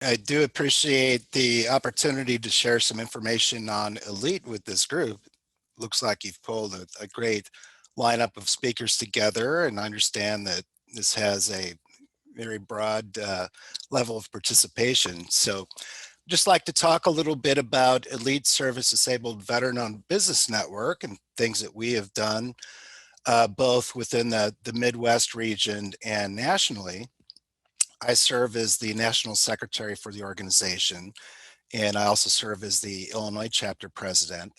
I do appreciate the opportunity to share some information on Elite with this group. Looks like you've pulled a great lineup of speakers together, and I understand that this has a very broad level of participation. So just like to talk a little bit about Elite Service Disabled Veteran-Owned Business Network and things that we have done both within the Midwest region and nationally. I serve as the national secretary for the organization, and I also serve as the Illinois chapter president.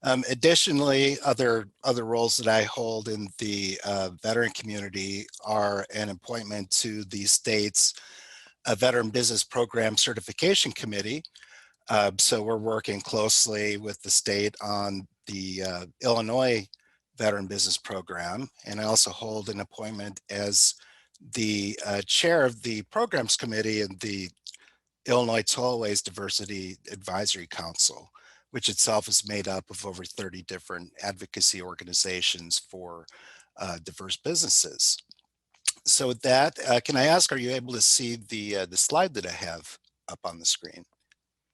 Additionally, other roles that I hold in the veteran community are an appointment to the state's Veteran Business Program Certification Committee. So we're working closely with the state on the Illinois Veteran Business Program, and I also hold an appointment as the chair of the programs committee in the Illinois Tollways Diversity Advisory Council, which itself is made up of over 30 different advocacy organizations for diverse businesses. So with that, can I ask, are you able to see the slide that I have up on the screen?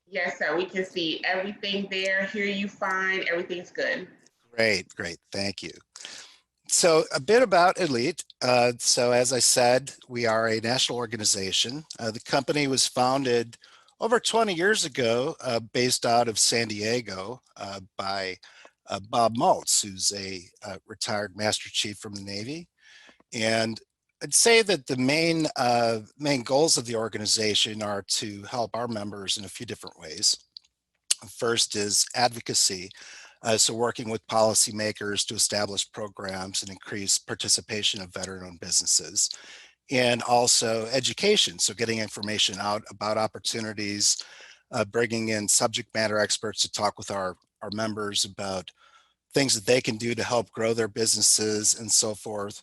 Yes, sir. We can see everything there, hear you fine, everything's good. Great, great, thank you. So a bit about Elite. So as I said, we are a national organization. The company was founded over 20 years ago, based out of San Diego by Bob Maltz, who's a retired Master Chief from the Navy. And I'd say that the main goals of the organization are to help our members in a few different ways. First is advocacy. So working with policymakers to establish programs and increase participation of veteran-owned businesses. And also education, so getting information out about opportunities, bringing in subject matter experts to talk with our members about things that they can do to help grow their businesses and so forth.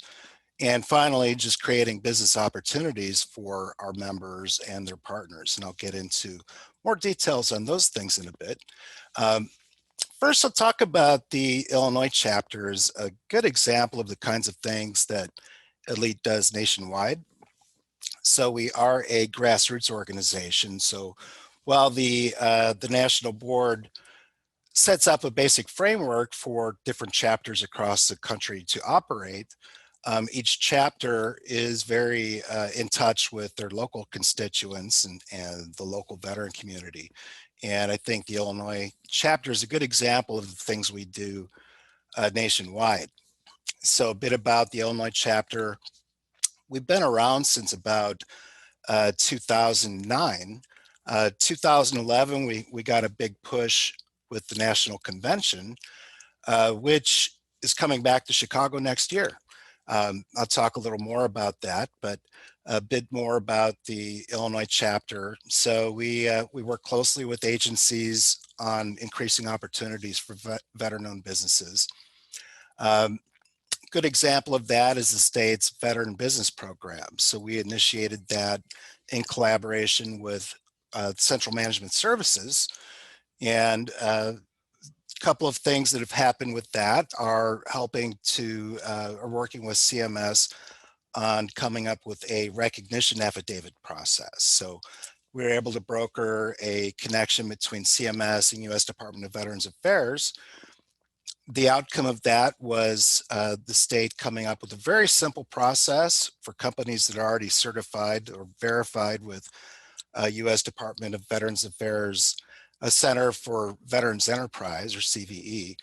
And finally, just creating business opportunities for our members and their partners. And I'll get into more details on those things in a bit. Um, First, I'll talk about the Illinois chapter as a good example of the kinds of things that Elite does nationwide. So we are a grassroots organization. So while the national board sets up a basic framework for different chapters across the country to operate, each chapter is very in touch with their local constituents and the local veteran community. And I think the Illinois chapter is a good example of the things we do nationwide. So a bit about the Illinois chapter. We've been around since about 2009. 2011, we got a big push with the National Convention, which is coming back to Chicago next year. I'll talk a little more about that, but a bit more about the Illinois chapter. So we work closely with agencies on increasing opportunities for veteran-owned businesses. Um, Good example of that is the state's Veteran Business Program. So we initiated that in collaboration with Central Management Services, and couple of things that have happened with that are are working with CMS on coming up with a recognition affidavit process. So we're able to broker a connection between CMS and U.S. Department of Veterans Affairs. The outcome of that was the state coming up with a very simple process for companies that are already certified or verified with U.S. Department of Veterans Affairs, a Center for Veterans Enterprise, or CVE.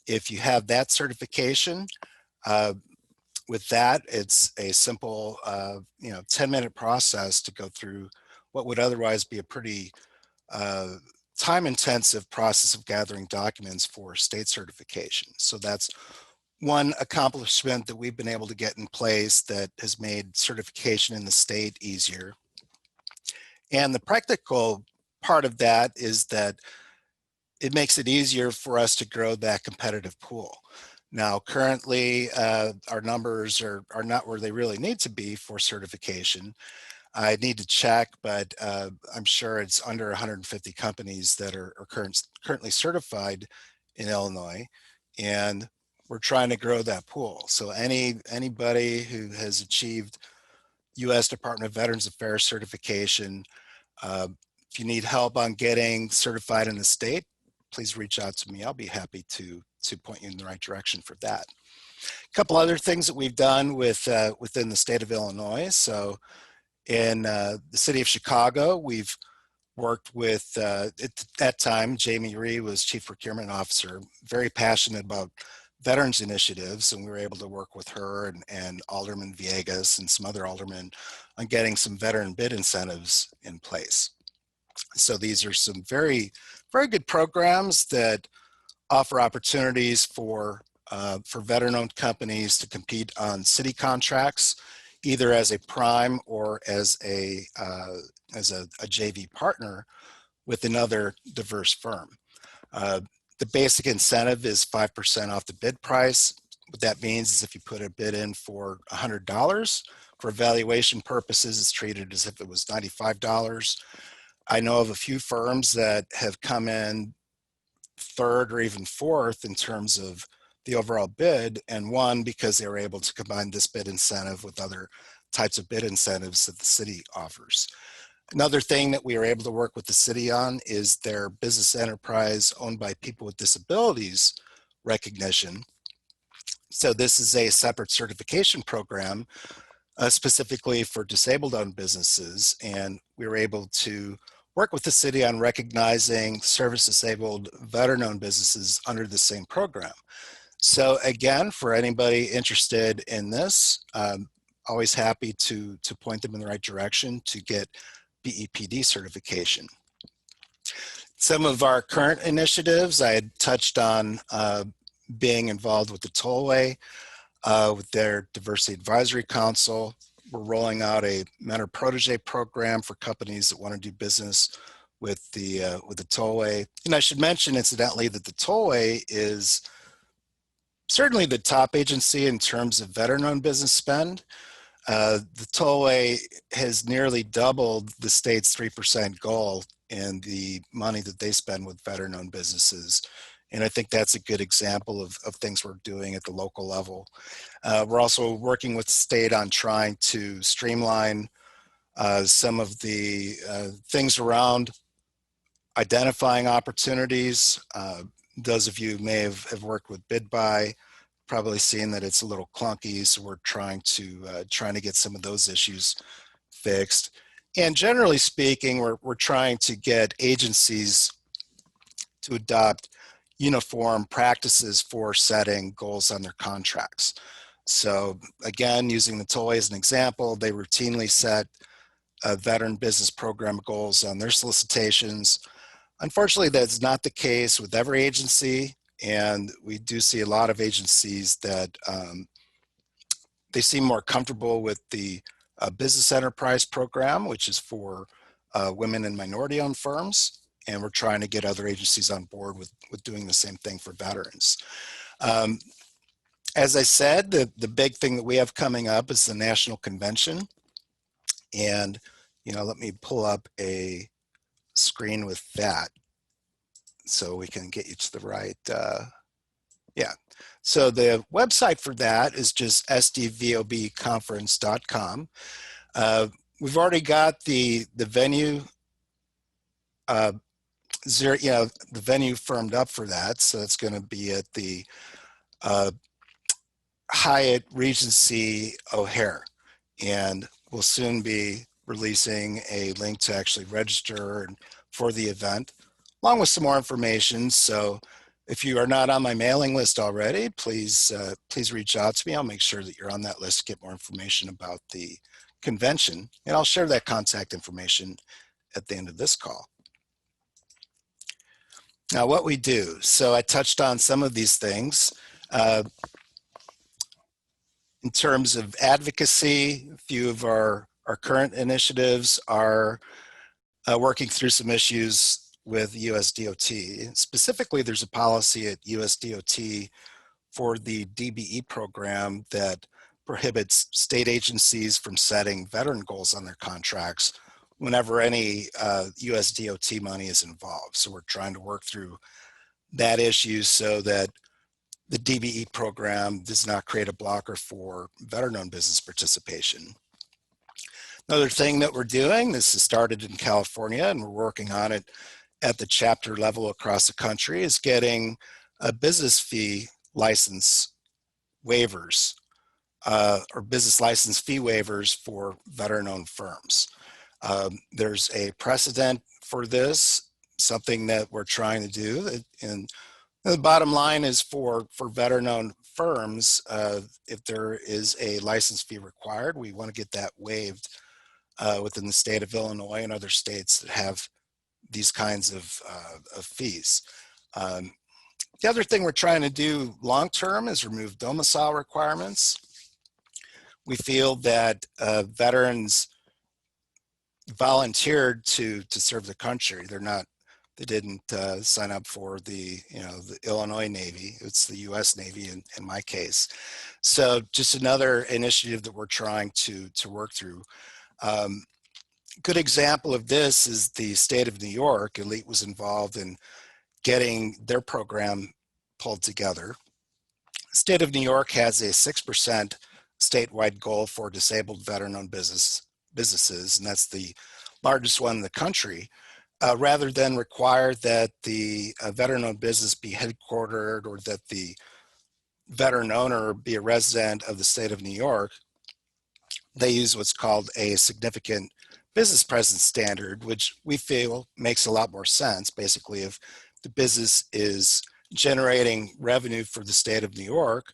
If you have that certification, with that, it's a simple, 10-minute process to go through what would otherwise be a pretty time-intensive process of gathering documents for state certification. So that's one accomplishment that we've been able to get in place that has made certification in the state easier. And the practical part of that is that it makes it easier for us to grow that competitive pool. Now, currently, our numbers are not where they really need to be for certification. I need to check, but I'm sure it's under 150 companies that are currently certified in Illinois, and we're trying to grow that pool. So anybody who has achieved U.S. Department of Veterans Affairs certification, If you need help on getting certified in the state, please reach out to me. I'll be happy to point you in the right direction for that. A couple other things that we've done within the state of Illinois. So in the city of Chicago, we've worked with, at that time, Jamie Ree was Chief Procurement Officer, very passionate about veterans initiatives, and we were able to work with her and Alderman Villegas and some other aldermen on getting some veteran bid incentives in place. So these are some very, very good programs that offer opportunities for veteran-owned companies to compete on city contracts, either as a prime or as a JV partner with another diverse firm. The basic incentive is 5% off the bid price. What that means is if you put a bid in for $100, for evaluation purposes, it's treated as if it was $95. I know of a few firms that have come in third or even fourth in terms of the overall bid, and won because they were able to combine this bid incentive with other types of bid incentives that the city offers. Another thing that we are able to work with the city on is their business enterprise owned by people with disabilities recognition. So this is a separate certification program specifically for disabled owned businesses, and we were able to work with the city on recognizing service disabled veteran owned businesses under the same program. So again, for anybody interested in this, always happy to point them in the right direction to get BEPD certification. Some of our current initiatives, I had touched on being involved with the Tollway, with their Diversity Advisory Council. We're rolling out a mentor protege program for companies that want to do business with the Tollway. And I should mention, incidentally, that the Tollway is certainly the top agency in terms of veteran-owned business spend. The Tollway has nearly doubled the state's 3% goal in the money that they spend with veteran-owned businesses. And I think that's a good example of things we're doing at the local level. We're also working with the state on trying to streamline some of the things around identifying opportunities. Those of you who may have worked with BidBuy probably seen that it's a little clunky, so we're trying to get some of those issues fixed. And generally speaking, we're trying to get agencies to adopt uniform practices for setting goals on their contracts. So again, using the Tollway as an example, they routinely set veteran business program goals on their solicitations. Unfortunately, that's not the case with every agency, and we do see a lot of agencies that they seem more comfortable with the business enterprise program, which is for women and minority-owned firms, and we're trying to get other agencies on board with doing the same thing for veterans. As I said, the big thing that we have coming up is the national convention, and let me pull up a screen with that so we can get you to the right. Yeah. So the website for that is just sdvobconference.com. We've already got the venue, the venue firmed up for that. So it's going to be at the Hyatt Regency O'Hare, and we'll soon be releasing a link to actually register for the event, along with some more information. So if you are not on my mailing list already, please reach out to me. I'll make sure that you're on that list to get more information about the convention, and I'll share that contact information at the end of this call. Now, what we do. So I touched on some of these things. In terms of advocacy, a few of our current initiatives are working through some issues with USDOT. Specifically, there's a policy at USDOT for the DBE program that prohibits state agencies from setting veteran goals on their contracts whenever any USDOT money is involved. So we're trying to work through that issue so that the DBE program does not create a blocker for veteran-owned business participation. Another thing that we're doing, this is started in California and we're working on it at the chapter level across the country, is getting a business fee license waivers or business license fee waivers for veteran-owned firms. There's a precedent for this, something that we're trying to do. And the bottom line is for veteran-owned firms, if there is a license fee required, we want to get that waived within the state of Illinois and other states that have these kinds of fees. The other thing we're trying to do long-term is remove domicile requirements. We feel that veterans volunteered to serve the country. They didn't sign up for the Illinois Navy. It's the U.S. Navy in my case. So just another initiative that we're trying to work through. Good example of this is the state of New York. Elite was involved in getting their program pulled together. The state of New York has a 6% statewide goal for disabled veteran-owned businesses, and that's the largest one in the country. Rather than require that the veteran-owned business be headquartered or that the veteran owner be a resident of the state of New York, they use what's called a significant business presence standard, which we feel makes a lot more sense. Basically, if the business is generating revenue for the state of New York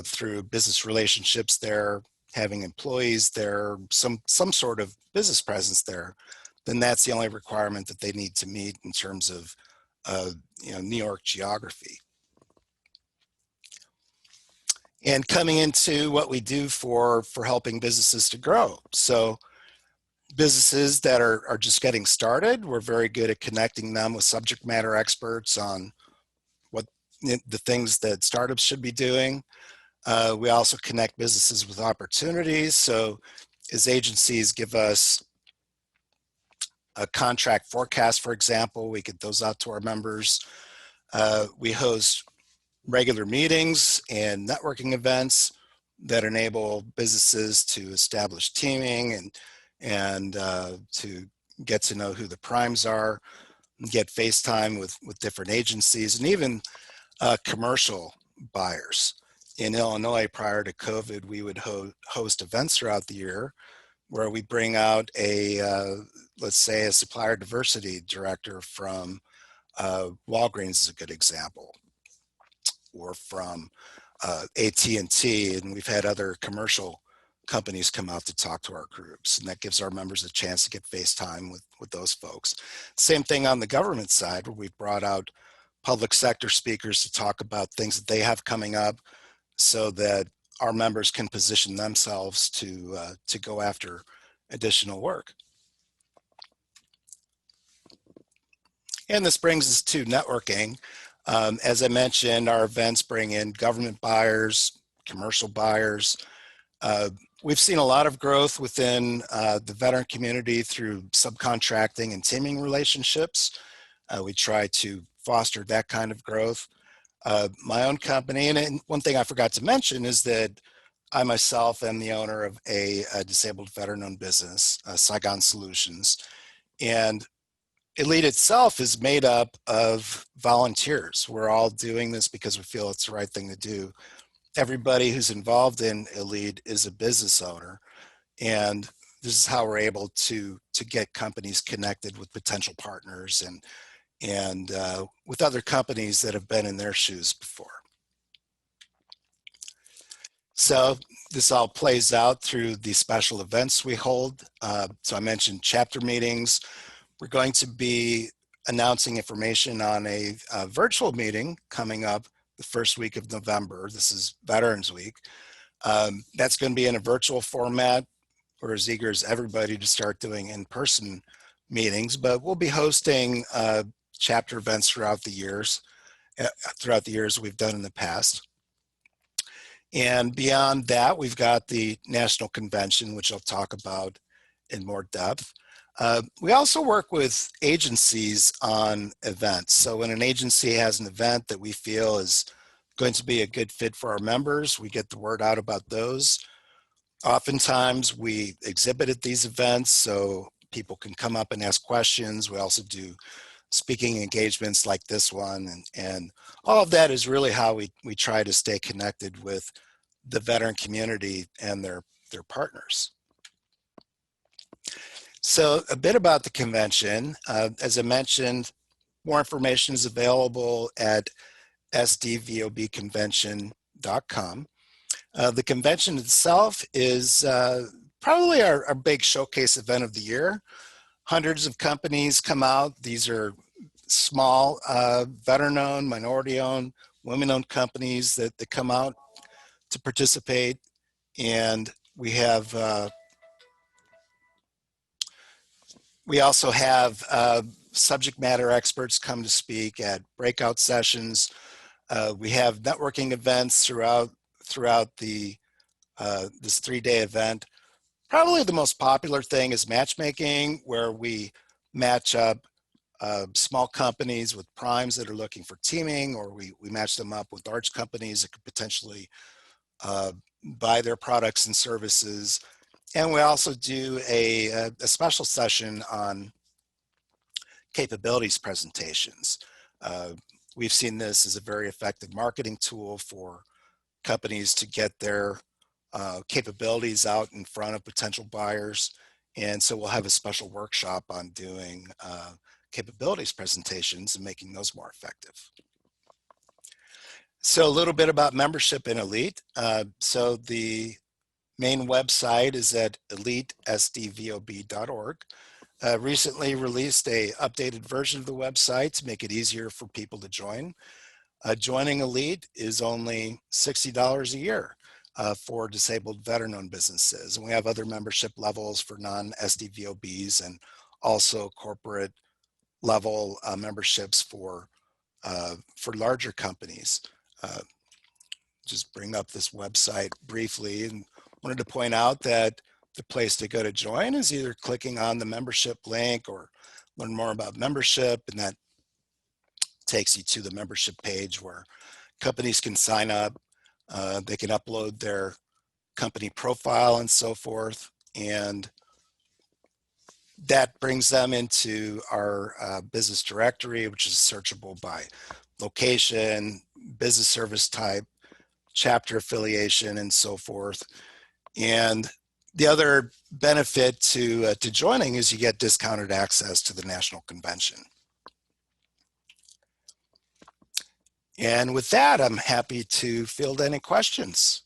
through business relationships there, having employees there, some sort of business presence there, then that's the only requirement that they need to meet in terms of New York geography. And coming into what we do for helping businesses to grow. So businesses that are just getting started, we're very good at connecting them with subject matter experts on what the things that startups should be doing. We also connect businesses with opportunities. So as agencies give us a contract forecast, for example, we get those out to our members. We host regular meetings and networking events that enable businesses to establish teaming and to get to know who the primes are, get face time with different agencies, and even commercial buyers. In Illinois, prior to COVID, we would host events throughout the year where we bring out let's say a supplier diversity director from Walgreens is a good example, or from AT&T, and we've had other commercial companies come out to talk to our groups, and that gives our members a chance to get face time with those folks. Same thing on the government side, where we've brought out public sector speakers to talk about things that they have coming up so that our members can position themselves to go after additional work. And this brings us to networking. As I mentioned, our events bring in government buyers, commercial buyers. We've seen a lot of growth within the veteran community through subcontracting and teaming relationships. We try to foster that kind of growth. My own company, and one thing I forgot to mention is that I myself am the owner of a disabled veteran-owned business, Saigon Solutions, and Elite itself is made up of volunteers. We're all doing this because we feel it's the right thing to do. Everybody who's involved in Elite is a business owner, and this is how we're able to get companies connected with potential partners and with other companies that have been in their shoes before. So this all plays out through the special events we hold. So I mentioned chapter meetings. We're going to be announcing information on a virtual meeting coming up the first week of November. This is Veterans Week. That's going to be in a virtual format. We're as eager as everybody to start doing in-person meetings, but we'll be hosting chapter events throughout the years we've done in the past. And beyond that, we've got the National Convention, which I'll talk about in more depth. We also work with agencies on events. So when an agency has an event that we feel is going to be a good fit for our members, we get the word out about those. Oftentimes we exhibit at these events so people can come up and ask questions. We also do speaking engagements like this one, and all of that is really how we try to stay connected with the veteran community and their partners. So a bit about the convention. As I mentioned, more information is available at sdvobconvention.com. The convention itself is probably our big showcase event of the year. Hundreds of companies come out. These are small, veteran-owned, minority-owned, women-owned companies that come out to participate. And we also have subject matter experts come to speak at breakout sessions. We have networking events throughout the this 3-day event. Probably the most popular thing is matchmaking, where we match up small companies with primes that are looking for teaming, or we match them up with large companies that could potentially buy their products and services. And we also do a special session on capabilities presentations. We've seen this as a very effective marketing tool for companies to get their capabilities out in front of potential buyers. And so we'll have a special workshop on doing capabilities presentations and making those more effective. So a little bit about membership in Elite. So the main website is at elitesdvob.org. Recently released a updated version of the website to make it easier for people to join. Joining Elite is only $60 a year for disabled veteran-owned businesses. And we have other membership levels for non-SDVOBs and also corporate level memberships for larger companies. Just bring up this website briefly, and wanted to point out that the place to go to join is either clicking on the membership link or learn more about membership, and that takes you to the membership page where companies can sign up. They can upload their company profile and so forth, and that brings them into our business directory, which is searchable by location, business service type, chapter affiliation, and so forth. And the other benefit to joining is you get discounted access to the national convention. And with that, I'm happy to field any questions.